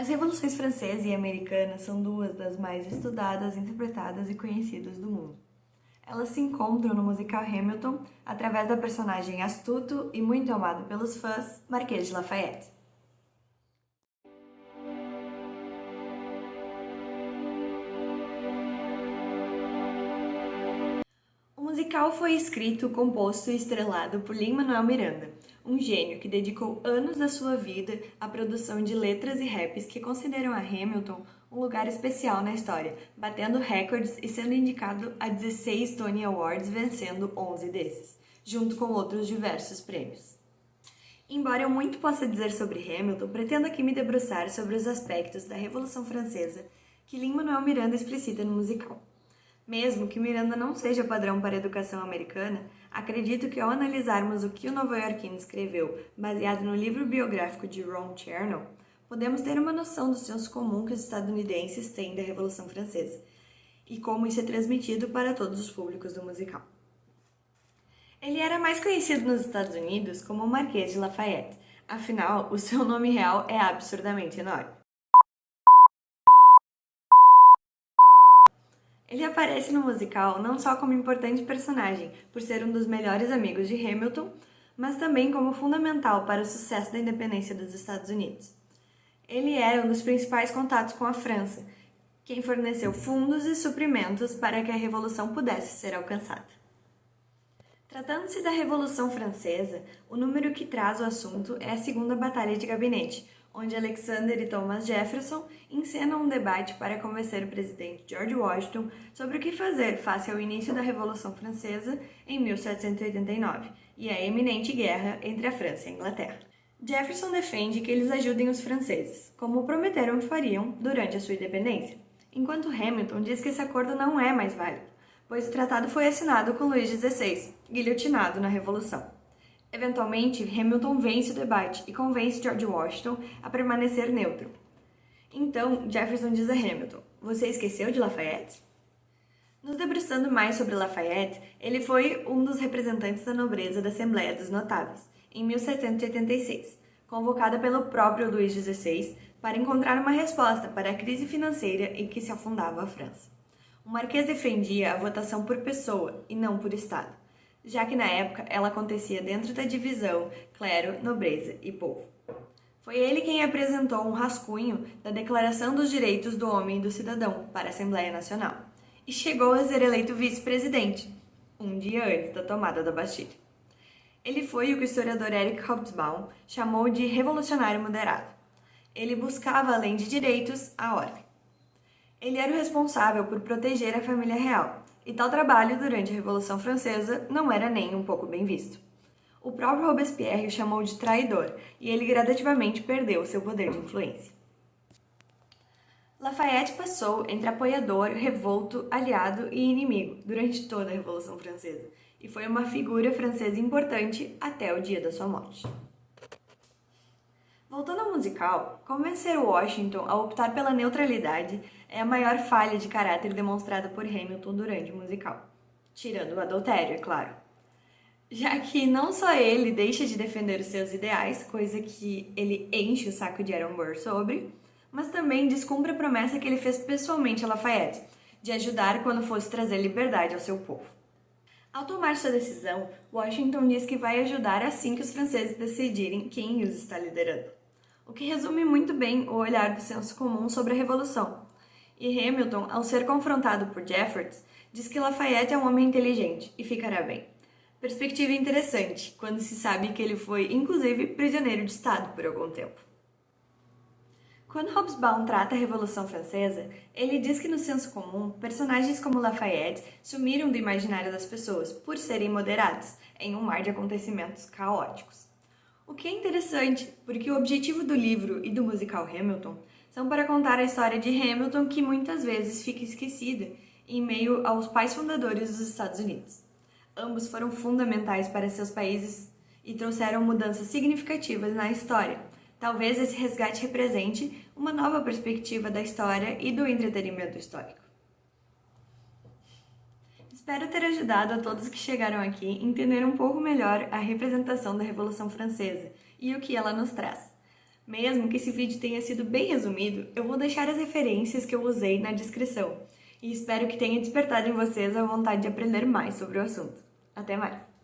As revoluções francesa e americana são duas das mais estudadas, interpretadas e conhecidas do mundo. Elas se encontram no musical Hamilton através da personagem astuto e muito amado pelos fãs, Marquês de Lafayette. O musical foi escrito, composto e estrelado por Lin-Manuel Miranda, um gênio que dedicou anos da sua vida à produção de letras e raps que consideram a Hamilton um lugar especial na história, batendo recordes e sendo indicado a 16 Tony Awards, vencendo 11 desses, junto com outros diversos prêmios. Embora eu muito possa dizer sobre Hamilton, pretendo aqui me debruçar sobre os aspectos da Revolução Francesa que Lin-Manuel Miranda explicita no musical. Mesmo que Miranda não seja padrão para a educação americana, acredito que ao analisarmos o que o nova-iorquino escreveu, baseado no livro biográfico de Ron Chernow, podemos ter uma noção do senso comum que os estadunidenses têm da Revolução Francesa e como isso é transmitido para todos os públicos do musical. Ele era mais conhecido nos Estados Unidos como Marquês de Lafayette, afinal, o seu nome real é absurdamente enorme. Ele aparece no musical não só como importante personagem, por ser um dos melhores amigos de Hamilton, mas também como fundamental para o sucesso da independência dos Estados Unidos. Ele era um dos principais contatos com a França, quem forneceu fundos e suprimentos para que a Revolução pudesse ser alcançada. Tratando-se da Revolução Francesa, o número que traz o assunto é a Segunda Batalha de Gabinete, onde Alexander e Thomas Jefferson encenam um debate para convencer o presidente George Washington sobre o que fazer face ao início da Revolução Francesa em 1789 e à eminente guerra entre a França e a Inglaterra. Jefferson defende que eles ajudem os franceses, como prometeram que fariam durante a sua independência, enquanto Hamilton diz que esse acordo não é mais válido, pois o tratado foi assinado com Luís XVI, guilhotinado na Revolução. Eventualmente, Hamilton vence o debate e convence George Washington a permanecer neutro. Então, Jefferson diz a Hamilton: "Você esqueceu de Lafayette?" Nos debruçando mais sobre Lafayette, ele foi um dos representantes da nobreza da Assembleia dos Notáveis, em 1786, convocada pelo próprio Luís XVI para encontrar uma resposta para a crise financeira em que se afundava a França. O marquês defendia a votação por pessoa e não por Estado, já que na época ela acontecia dentro da divisão clero, nobreza e povo. Foi ele quem apresentou um rascunho da Declaração dos Direitos do Homem e do Cidadão para a Assembleia Nacional e chegou a ser eleito vice-presidente, um dia antes da tomada da Bastilha. Ele foi o que o historiador Eric Hobsbawm chamou de revolucionário moderado. Ele buscava, além de direitos, a ordem. Ele era o responsável por proteger a família real, e tal trabalho durante a Revolução Francesa não era nem um pouco bem visto. O próprio Robespierre o chamou de traidor, e ele gradativamente perdeu seu poder de influência. Lafayette passou entre apoiador, revolto, aliado e inimigo durante toda a Revolução Francesa, e foi uma figura francesa importante até o dia da sua morte. Voltando ao musical, convencer Washington a optar pela neutralidade é a maior falha de caráter demonstrada por Hamilton durante o musical. Tirando o adultério, é claro. Já que não só ele deixa de defender os seus ideais, coisa que ele enche o saco de Aaron Burr sobre, mas também descumpre a promessa que ele fez pessoalmente a Lafayette, de ajudar quando fosse trazer liberdade ao seu povo. Ao tomar sua decisão, Washington diz que vai ajudar assim que os franceses decidirem quem os está liderando, o que resume muito bem o olhar do senso comum sobre a Revolução. E Hamilton, ao ser confrontado por Jeffords, diz que Lafayette é um homem inteligente e ficará bem. Perspectiva interessante, quando se sabe que ele foi, inclusive, prisioneiro de Estado por algum tempo. Quando Hobsbawm trata a Revolução Francesa, ele diz que no senso comum, personagens como Lafayette sumiram do imaginário das pessoas por serem moderados em um mar de acontecimentos caóticos. O que é interessante, porque o objetivo do livro e do musical Hamilton são para contar a história de Hamilton que muitas vezes fica esquecida em meio aos pais fundadores dos Estados Unidos. Ambos foram fundamentais para seus países e trouxeram mudanças significativas na história. Talvez esse resgate represente uma nova perspectiva da história e do entretenimento histórico. Espero ter ajudado a todos que chegaram aqui a entender um pouco melhor a representação da Revolução Francesa e o que ela nos traz. Mesmo que esse vídeo tenha sido bem resumido, eu vou deixar as referências que eu usei na descrição e espero que tenha despertado em vocês a vontade de aprender mais sobre o assunto. Até mais!